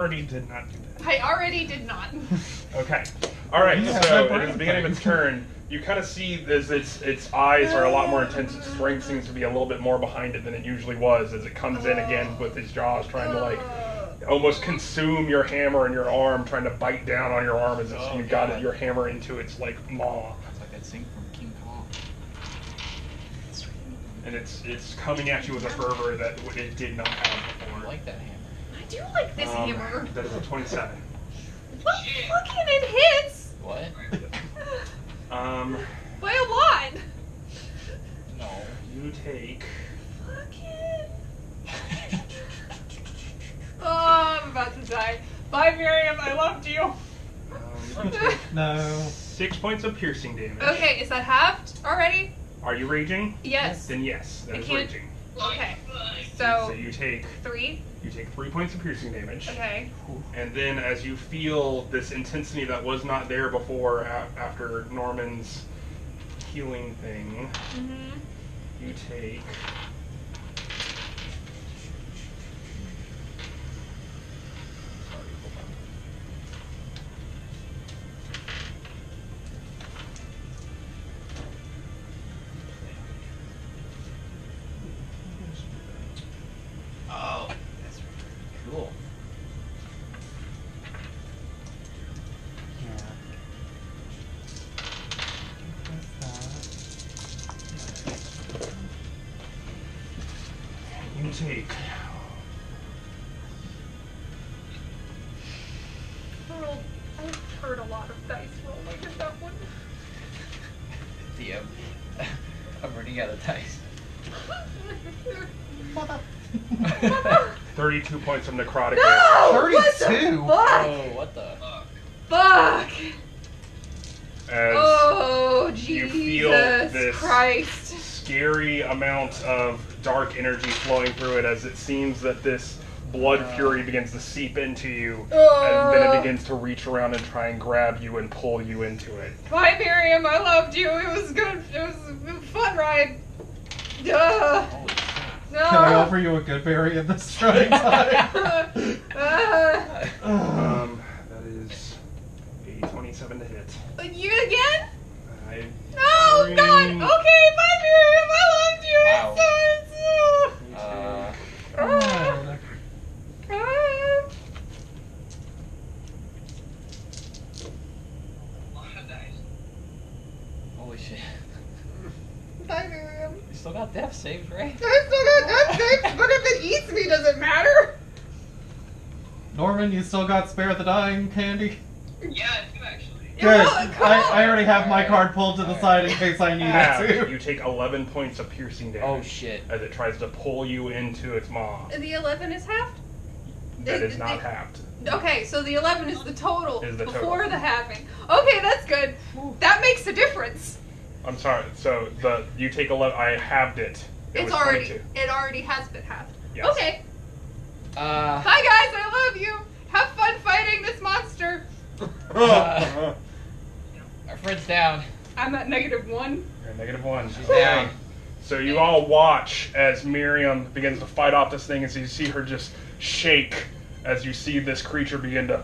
already did not do that. I already did not. Okay. Alright, so at the beginning of its turn, you kind of see as its eyes are a lot more intense. Its strength seems to be a little bit more behind it than it usually was as it comes in again with its jaws trying to like almost consume your hammer and your arm, trying to bite down on your arm as you got your hammer into its like maw. It's like that scene from King Kong. And it's coming at you with a fervor that it did not have before. I like that hammer. I do like this hammer. That is a 27. Fucking it hits! What? By a lot! No. You take... Fucking... Oh, I'm about to die. Bye, Miriam, I loved you. You take No. 6 points of piercing damage. Okay, is that halved already? Are you raging? Yes. Then yes, that is raging. Okay. So So, you take 3. 3 points of piercing damage. Okay. And then as you feel this intensity that was not there before after Norman's healing thing, Mm-hmm. you take... Sorry, hold on. Oh, that's cool. Yeah. You take... I heard a lot of dice rolling at that one. DM. I'm running out of dice. 32 points of necrotic No! damage. 32? Oh, what the? Fuck! As Oh, you feel Jesus this Christ. scary amount of dark energy flowing through it as it seems that this blood fury begins to seep into you, and then it begins to reach around and try and grab you and pull you into it. Bye, Miriam. I loved you. It was good. It was a fun ride. Holy shit. No. Can I offer you a good berry in this trying time? That is a 27 to hit. You again? I No, God. Okay, bye, Miriam. I loved you. Wow. It's so. Oh, Holy shit. Bye, Miriam. You still got death saves, right? I still got death saves, but if it eats me, does it matter? Norman, you still got spare the dying candy? Yeah, I do actually. Good. Come on. I already have my card pulled to the side in case I need it You too. take 11 points of piercing damage. Oh shit. As it tries to pull you into its maw. The 11 is halved? That is not halved. Okay, so the 11 is the total Is the total. before the halving. Okay, that's good. That makes a difference. I'm sorry. So you take 11. I halved it. It was 22. It already has been halved. Yes. Okay. Uh. Hi guys, I love you. Have fun fighting this monster. Our friend's down. I'm at -1. You're at -1. She's down. So you all watch as Miriam begins to fight off this thing, as you see her just shake as you see this creature begin to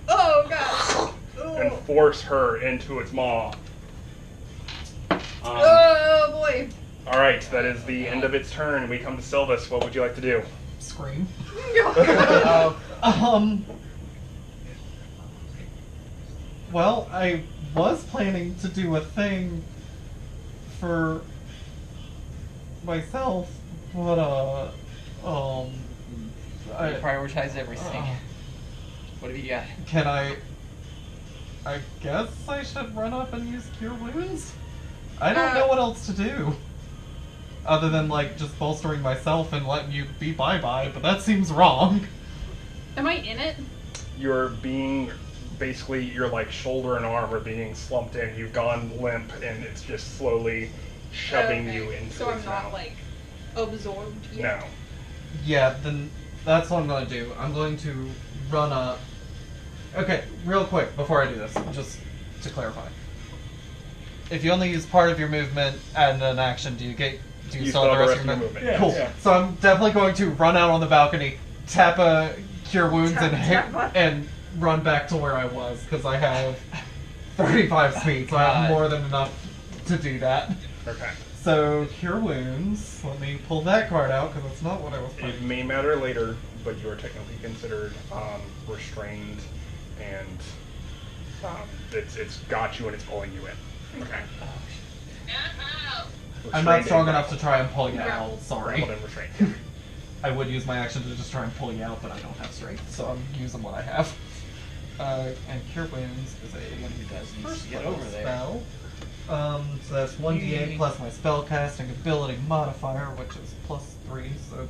Oh god. and Oh, force her into its maw. oh boy. All right, that is the end of its turn. We come to Sylvis. What would you like to do? Scream. Oh. Well, I was planning to do a thing for myself, but I prioritize everything. What have you got? Can I guess I should run up and use Cure Wounds? I don't know what else to do. Other than, like, just bolstering myself and letting you be bye-bye, but that seems wrong. Am I in it? You're being basically your like shoulder and arm are being slumped in. You've gone limp, and it's just slowly shoving you into So I'm its not mouth. like absorbed yet. No. Yeah, then that's what I'm going to do. I'm going to run up... Okay, real quick, before I do this, just to clarify. If you only use part of your movement and an action, do you still have the rest of your movement? Yeah, Cool. yeah. So I'm definitely going to run out on the balcony, tap a cure wounds and run back to where I was because I have 35 speed, so I have more than enough to do that. Okay. So cure wounds. Let me pull that card out because it's not what I was It planning. may matter later, but you are technically considered restrained, and it's got you and it's pulling you in. Okay. I'm not strong Restrained enough to try and pull you out. Grappled. Sorry. and restrained. Yeah. I would use my action to just try and pull you out, but I don't have strength, so I'm using what I have. And cure wounds is He does a needs first to get level over there. spell. So that's 1d8 plus my spellcasting ability modifier, which is +3. So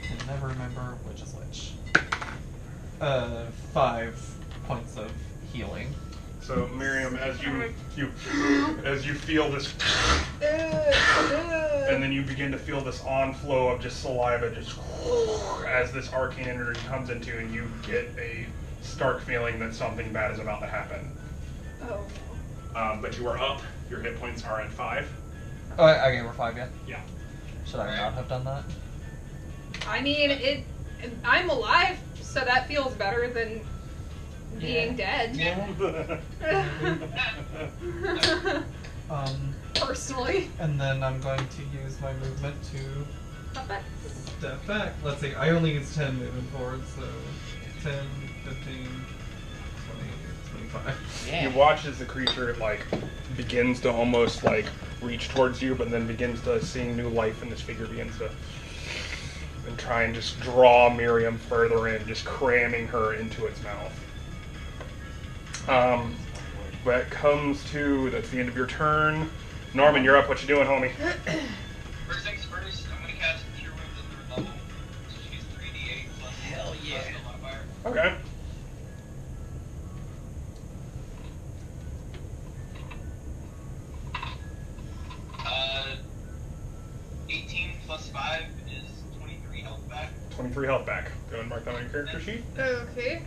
can never remember which is which. 5 points of healing. So Miriam, as you feel this, and then you begin to feel this onflow of just saliva, just as this arcane energy comes into, and you get a stark feeling that something bad is about to happen. Oh. But you are up. Your hit points are at 5. Oh, I gave her 5 yet? Yeah. Should I not have done that? I mean, I'm alive, so that feels better than being dead. Personally. And then I'm going to use my movement to Okay. step back. Let's see, I only use 10 moving forward, so 10, 15, 20, 25. Yeah. You watch as the creature begins to almost reach towards you, but then begins to seeing new life, and this figure begins to and try and just draw Miriam further in, just cramming her into its mouth. That comes to, that's the end of your turn. Norman, you're up. What you doing, homie? First things first, I'm gonna cast Cure Wounds at 3rd level. So she's 3d8 plus Hell yeah. skill modifier. Okay. Uh, 18 plus 5 is 23 health back. 23 health back. Go ahead and mark that on your character sheet. Okay.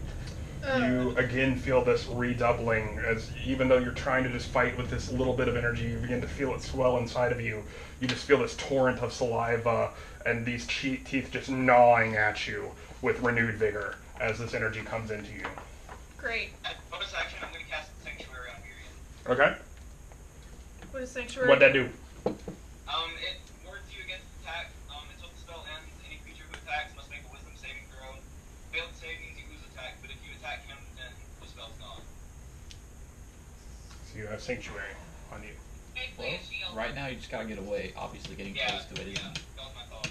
You again feel this redoubling as even though you're trying to just fight with this little bit of energy, you begin to feel it swell inside of you. You just feel this torrent of saliva and these teeth just gnawing at you with renewed vigor as this energy comes into you. Great. As bonus action, I'm gonna cast Sanctuary on Miriam. Okay? What is sanctuary? What'd that do? It wards you against attack. Until the spell ends, any creature who attacks must make a Wisdom saving throw. Failed save means you lose attack, but if you attack him, then the spell's gone. So you have Sanctuary on you. Well, right now you just gotta get away. Obviously, getting Yeah, close to it yeah, isn't. that was my thought.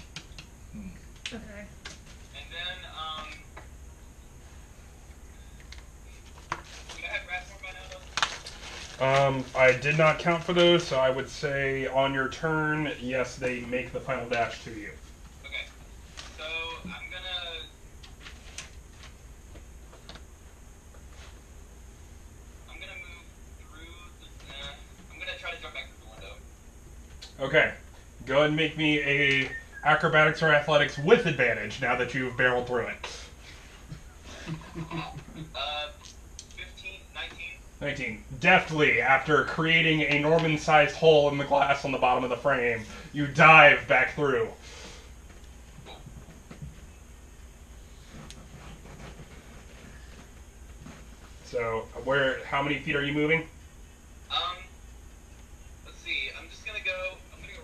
Okay. And then, do I have Rathmore by now, though? I did not count for those, so I would say on your turn, yes, they make the final dash to you. Okay. So, I'm gonna move through the, I'm gonna try to jump back through the window. Okay. Go ahead and make me a acrobatics or athletics with advantage now that you've barreled through it. 15, 19. 19. Deftly, after creating a Norman-sized hole in the glass on the bottom of the frame, you dive back through. So, how many feet are you moving? Let's see, I'm gonna go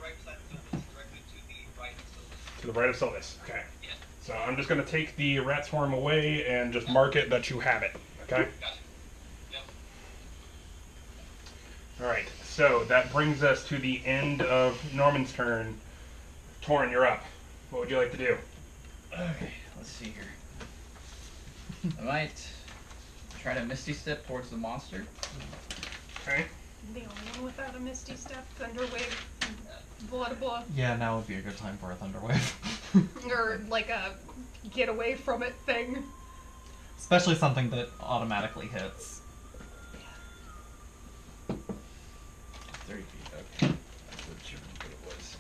right beside the Sylphus, directly to the right of Sylphus. To the right of Sylvis. Okay. Yeah. So I'm just going to take the rat swarm away and just mark it that you have it. Okay? Gotcha. Yep. Alright, so that brings us to the end of Norman's turn. Torrin, you're up. What would you like to do? Okay, let's see here. I might try to Misty Step towards the monster. Okay. The only one without a Misty Step, Thunderwave, Blood Bluff, Yeah, now would be a good time for a thunder wave. or like a get away from it thing. Especially something that automatically hits. 30 feet, okay. That's what it was.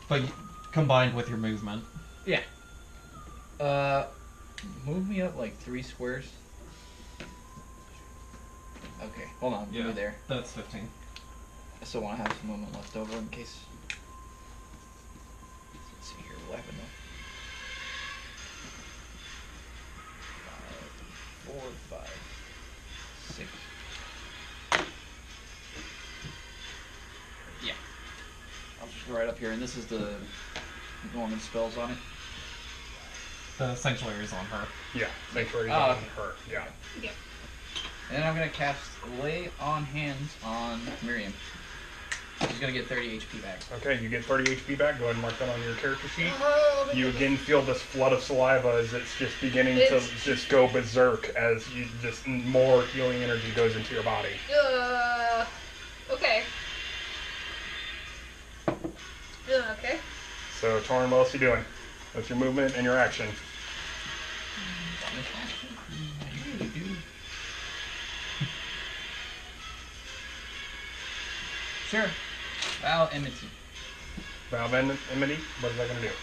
But combined with your movement. Yeah. Move me up like 3 squares. Okay, hold on, give me there. That's 15. I still want to have some movement left over in case. right up here, and this is the Norman spells on it. The sanctuary is on her. Yeah, sanctuary Oh, on okay. her. Yeah. Yep. And then I'm gonna cast Lay on Hands on Miriam. She's gonna get 30 HP back. Okay, you get 30 HP back. Go ahead and mark that on your character sheet. You again feel this flood of saliva as it's just beginning to just go berserk as you just more healing energy goes into your body. Okay. Okay. So, Torn, what else are you doing? What's your movement and your action? Bonus action. I usually do. Sure. Vow Enmity. Vow of Enmity? What is that going to do?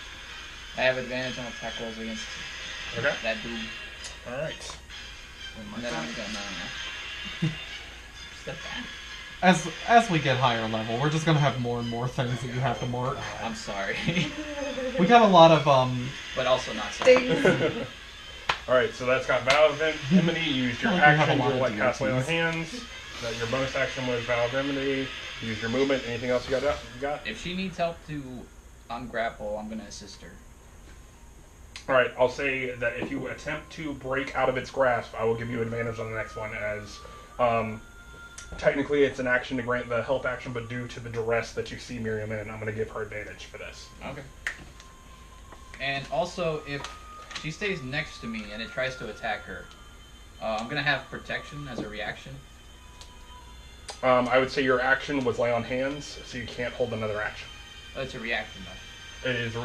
I have advantage on attack rolls against Okay. that dude. Alright. And then I'm gonna step back. As we get higher level, we're just gonna have more and more things that you have to mark. I'm sorry. We got a lot of But also not sorry. Things. Alright, so that's got Vow of Enmity. You used your I feel like we have a action lot to of let cast Lay on DLCs. Hands. That your bonus action was Vow of Enmity. You used your movement. Anything else you got? If she needs help to ungrapple, I'm gonna assist her. Alright, I'll say that if you attempt to break out of its grasp, I will give you advantage on the next one as technically it's an action to grant the help action, but due to the duress that you see Miriam in, I'm going to give her advantage for this. Okay. And also, if she stays next to me and it tries to attack her, I'm gonna have protection as a reaction. I would say your action was Lay on Hands, so you can't hold another action. Oh, it's a reaction though. It is a